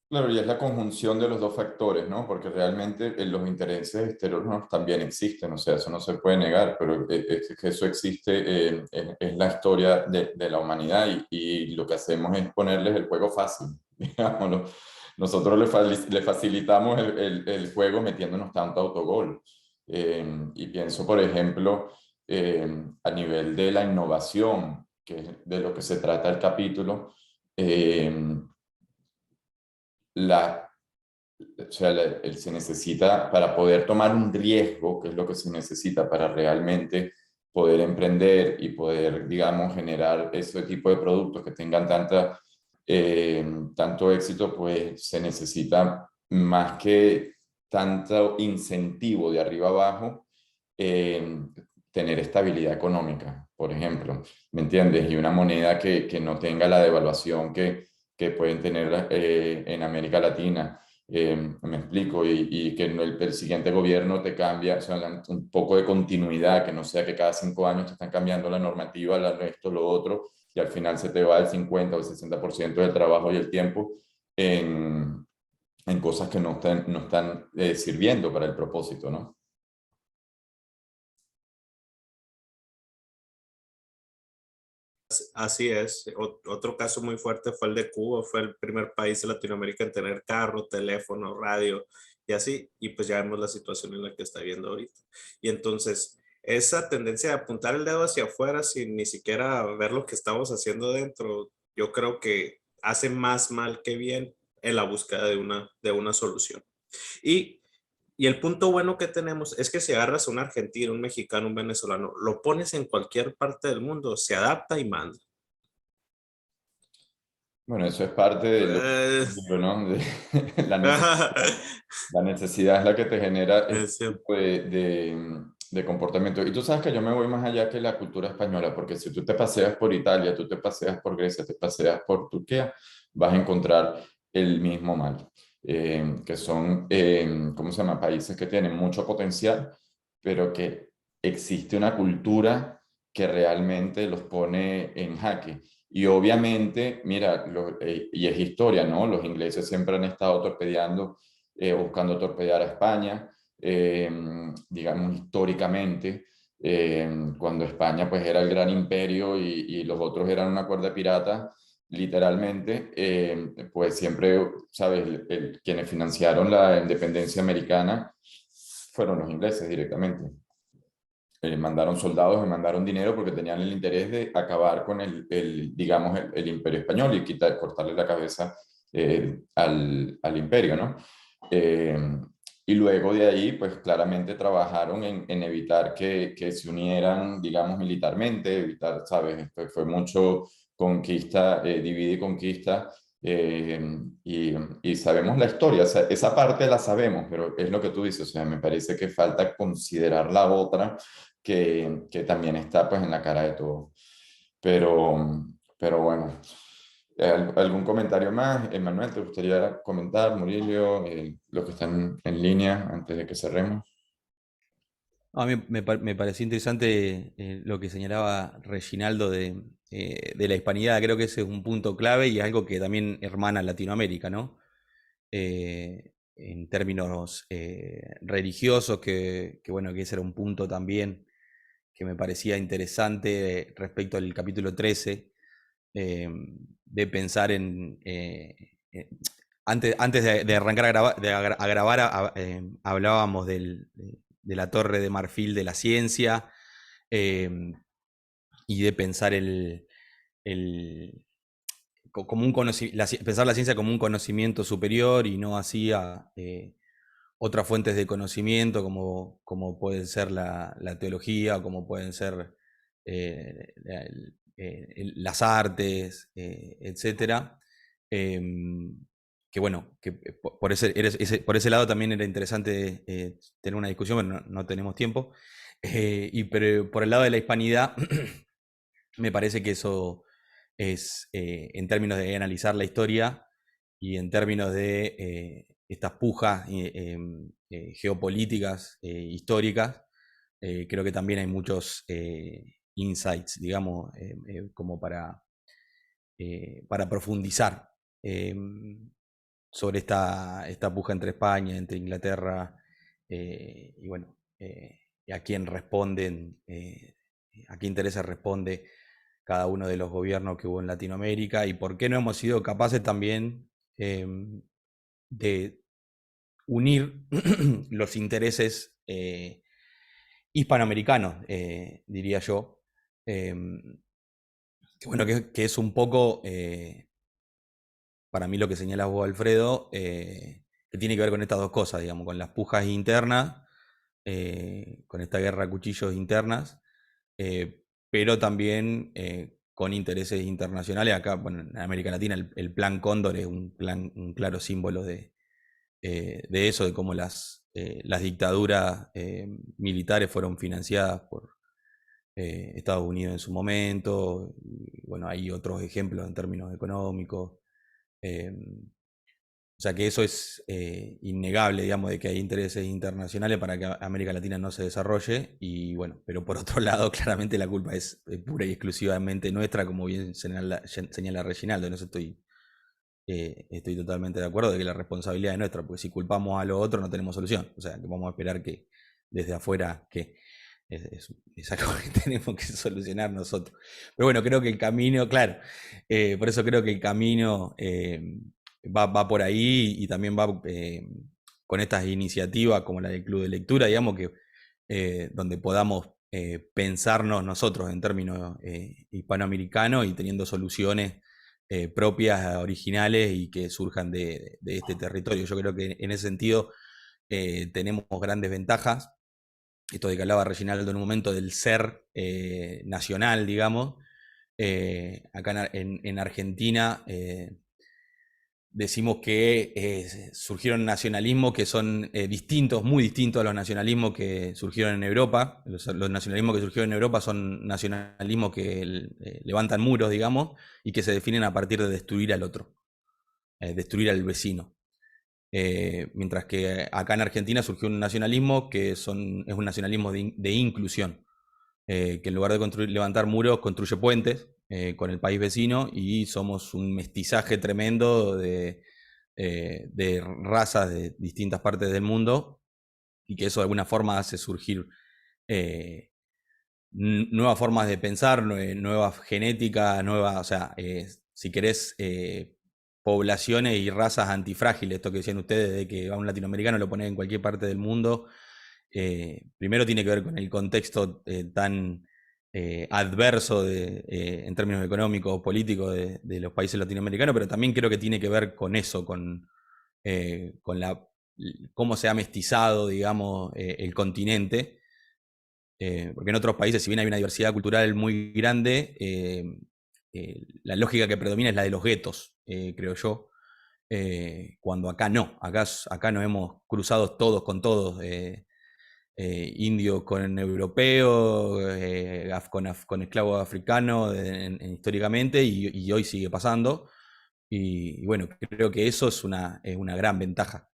Claro, y es la conjunción de los dos factores, ¿no? Porque realmente los intereses externos también existen, o sea, eso no se puede negar, pero es que eso existe, es la historia de la humanidad y lo que hacemos es ponerles el juego fácil, digámoslo. Nosotros le facilitamos el juego metiéndonos tanto autogol. Y pienso, por ejemplo, a nivel de la innovación, que es de lo que se trata el capítulo, la, o sea, se necesita para poder tomar un riesgo, que es lo que se necesita para realmente poder emprender y poder, digamos, generar ese tipo de productos que tengan tanto éxito, pues se necesita más que tanto incentivo de arriba abajo, tener estabilidad económica, por ejemplo, ¿me entiendes? Y una moneda que no tenga la devaluación que pueden tener en América Latina. Me explico, y que el siguiente gobierno te cambia, o sea, un poco de continuidad, que no sea que cada 5 años te están cambiando la normativa, esto, lo otro, y al final se te va el 50 o el 60% del trabajo y el tiempo en cosas que no están sirviendo para el propósito, ¿no? Así es. Otro caso muy fuerte fue el de Cuba, fue el primer país de Latinoamérica en tener carro, teléfono, radio y así, y pues ya vemos la situación en la que está viendo ahorita. Y entonces, esa tendencia de apuntar el dedo hacia afuera sin ni siquiera ver lo que estamos haciendo dentro, yo creo que hace más mal que bien en la búsqueda de una solución. Y y el punto bueno que tenemos es que si agarras a un argentino, un mexicano, un venezolano, lo pones en cualquier parte del mundo, se adapta y manda. Bueno, eso es parte de lo Eh, que digo, ¿no? La necesidad. La necesidad es la que te genera este sí, tipo de comportamiento. Y tú sabes que yo me voy más allá que la cultura española, porque si tú te paseas por Italia, tú te paseas por Grecia, te paseas por Turquía, vas a encontrar el mismo mal, que son, ¿cómo se llama? Países que tienen mucho potencial, pero que existe una cultura que realmente los pone en jaque. Y obviamente, mira, y es historia, ¿no? Los ingleses siempre han estado torpedeando, buscando torpedear a España, digamos, históricamente, cuando España pues era el gran imperio y los otros eran una cuerda pirata, literalmente, pues siempre, ¿sabes? Quienes financiaron la independencia americana fueron los ingleses directamente. Mandaron soldados y mandaron dinero porque tenían el interés de acabar con digamos, el imperio español y cortarle la cabeza al imperio, ¿no? Eh, y luego de ahí, pues claramente trabajaron en evitar que se unieran, digamos, militarmente, evitar, ¿sabes? Fue mucho conquista, divide y conquista, y sabemos la historia, o sea, esa parte la sabemos, pero es lo que tú dices, o sea, me parece que falta considerar la otra que también está pues en la cara de todo. Pero bueno, ¿algún comentario más? Emanuel, ¿te gustaría comentar? Murillo, los que están en línea antes de que cerremos. A mí me pareció interesante lo que señalaba Reginaldo de la hispanidad. Creo que ese es un punto clave y algo que también hermana a Latinoamérica, ¿no? En términos religiosos, bueno, que ese era un punto también que me parecía interesante respecto al capítulo 13, de pensar antes de arrancar a grabar, hablábamos de la torre de marfil de la ciencia, y de pensar pensar la ciencia como un conocimiento superior y no así a otras fuentes de conocimiento como pueden ser la teología, como pueden ser las artes, etcétera. Que bueno, que por ese lado también era interesante tener una discusión, pero no tenemos tiempo. Pero por el lado de la hispanidad, me parece que eso es, en términos de analizar la historia y en términos de estas pujas geopolíticas históricas, creo que también hay muchos insights, digamos, como para profundizar sobre esta puja entre España, entre Inglaterra, y bueno, a quién responden, a qué intereses responde cada uno de los gobiernos que hubo en Latinoamérica y por qué no hemos sido capaces también de unir los intereses hispanoamericanos, diría yo. Bueno, que es un poco, para mí lo que señalas vos, Alfredo, que tiene que ver con estas dos cosas, digamos, con las pujas internas, con esta guerra a cuchillos internas, pero también con intereses internacionales. Acá, bueno, en América Latina el Plan Cóndor es un claro símbolo de eso, de cómo las dictaduras militares fueron financiadas por Estados Unidos en su momento. Y, bueno, hay otros ejemplos en términos económicos. O sea que eso es innegable, digamos, de que hay intereses internacionales para que América Latina no se desarrolle. Y bueno, pero por otro lado, claramente la culpa es pura y exclusivamente nuestra, como bien señala Reginaldo. En eso estoy totalmente de acuerdo de que la responsabilidad es nuestra, porque si culpamos a lo otro no tenemos solución. O sea, que vamos a esperar que desde afuera es algo que tenemos que solucionar nosotros. Pero bueno, creo que el camino, claro, por eso creo que el camino va por ahí y también va con estas iniciativas como la del Club de Lectura, digamos, que donde podamos pensarnos nosotros en términos hispanoamericanos y teniendo soluciones propias, originales y que surjan de este territorio. Yo creo que en ese sentido tenemos grandes ventajas. Esto de que hablaba Reginaldo en un momento del ser nacional, digamos. Acá en Argentina decimos que surgieron nacionalismos que son distintos, muy distintos a los nacionalismos que surgieron en Europa. Los nacionalismos que surgieron en Europa son nacionalismos que levantan muros, digamos, y que se definen a partir de destruir al otro, destruir al vecino. Mientras que acá en Argentina surgió un nacionalismo que es un nacionalismo de inclusión, que en lugar de levantar muros, construye puentes con el país vecino, y somos un mestizaje tremendo de razas de distintas partes del mundo, y que eso de alguna forma hace surgir nuevas formas de pensar, nuevas genéticas, o sea, si querés, poblaciones y razas antifrágiles, esto que decían ustedes, de que a un latinoamericano lo ponen en cualquier parte del mundo. Primero tiene que ver con el contexto tan adverso en términos económicos, políticos de los países latinoamericanos, pero también creo que tiene que ver con eso, con cómo se ha mestizado, digamos, el continente. Porque en otros países, si bien hay una diversidad cultural muy grande, la lógica que predomina es la de los guetos, creo yo. Cuando acá no, acá nos hemos cruzado todos con todos, indios con europeos, con esclavos africanos históricamente, y hoy sigue pasando. Y bueno, creo que eso es una gran ventaja.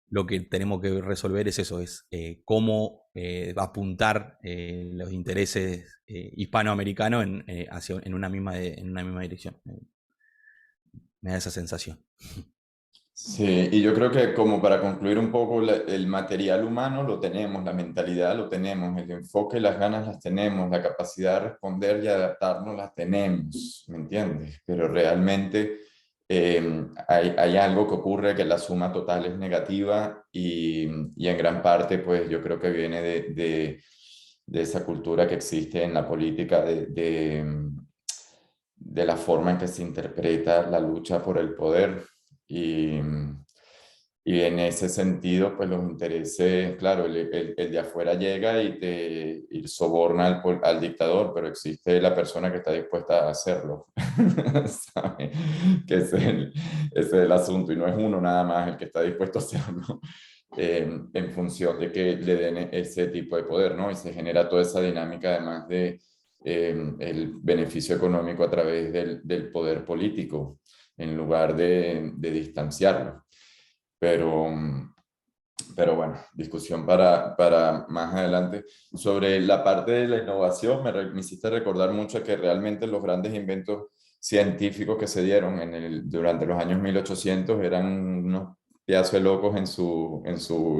Lo que tenemos que resolver es eso, es cómo apuntar los intereses hispanoamericanos en una misma dirección. Me da esa sensación. Sí, y yo creo que como para concluir un poco, el material humano lo tenemos, la mentalidad lo tenemos, el enfoque y las ganas las tenemos, la capacidad de responder y adaptarnos las tenemos, ¿me entiendes? Pero realmente hay algo que ocurre, que la suma total es negativa y en gran parte pues yo creo que viene de esa cultura que existe en la política, de la forma en que se interpreta la lucha por el poder. Y, y en ese sentido, pues los intereses, claro, el de afuera llega y soborna al dictador, pero existe la persona que está dispuesta a hacerlo, ¿sabe? Que ese es el asunto, y no es uno nada más el que está dispuesto a hacerlo, en función de que le den ese tipo de poder, ¿no? Y se genera toda esa dinámica además de el beneficio económico a través del poder político, en lugar de distanciarlo. Pero, pero bueno, discusión para más adelante. Sobre la parte de la innovación, me hiciste recordar mucho que realmente los grandes inventos científicos que se dieron durante los años 1800 eran unos pedazos de locos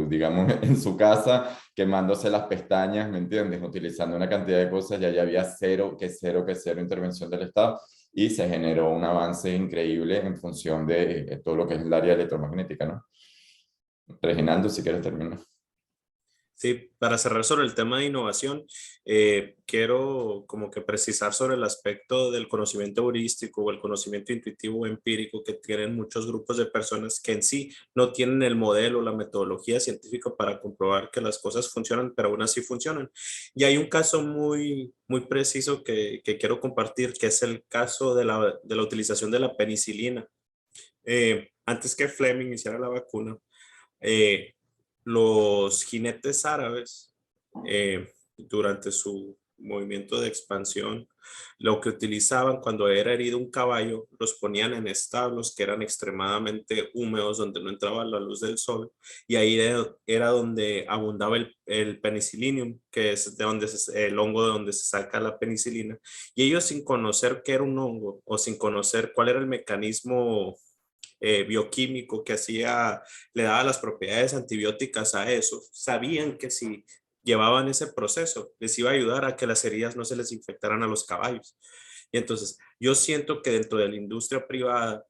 digamos, en su casa, quemándose las pestañas, ¿me entiendes? Utilizando una cantidad de cosas, ya había cero intervención del Estado y se generó un avance increíble en función de todo lo que es el área electromagnética, ¿no? Reginaldo, si quieres terminar. Sí, para cerrar sobre el tema de innovación, quiero como que precisar sobre el aspecto del conocimiento heurístico o el conocimiento intuitivo o empírico que tienen muchos grupos de personas que en sí no tienen el modelo, la metodología científica para comprobar que las cosas funcionan, pero aún así funcionan. Y hay un caso muy preciso que quiero compartir, que es el caso de la utilización de la penicilina. Antes que Fleming hiciera la vacuna, los jinetes árabes, durante su movimiento de expansión, lo que utilizaban cuando era herido un caballo, los ponían en establos que eran extremadamente húmedos, donde no entraba la luz del sol, y ahí era donde abundaba el penicillium, que es el hongo de donde se saca la penicilina, y ellos, sin conocer qué era un hongo o sin conocer cuál era el mecanismo bioquímico que le daba las propiedades antibióticas a eso, sabían que si llevaban ese proceso les iba a ayudar a que las heridas no se les infectaran a los caballos. Y entonces yo siento que dentro de la industria privada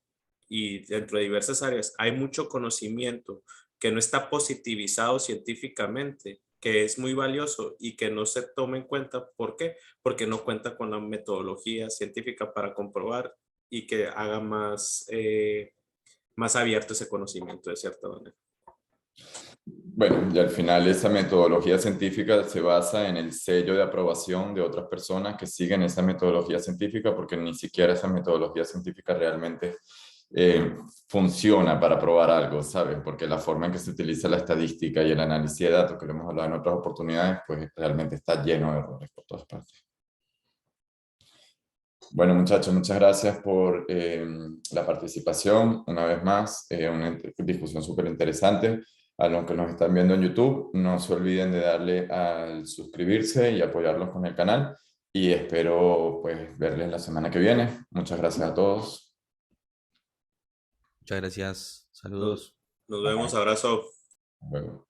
y dentro de diversas áreas hay mucho conocimiento que no está positivizado científicamente, que es muy valioso y que no se toma en cuenta. ¿Por qué? Porque no cuenta con la metodología científica para comprobar y que haga más abierto ese conocimiento, de cierta manera. Bueno, y al final esa metodología científica se basa en el sello de aprobación de otras personas que siguen esa metodología científica, porque ni siquiera esa metodología científica realmente funciona para probar algo, ¿sabes? Porque la forma en que se utiliza la estadística y el análisis de datos, que lo hemos hablado en otras oportunidades, pues realmente está lleno de errores por todas partes. Bueno, muchachos, muchas gracias por la participación. Una vez más, una discusión súper interesante. A los que nos están viendo en YouTube, no se olviden de darle al suscribirse y apoyarlos con el canal. Y espero pues verles la semana que viene. Muchas gracias a todos. Muchas gracias. Saludos. Nos vemos. Abrazo. Hasta luego.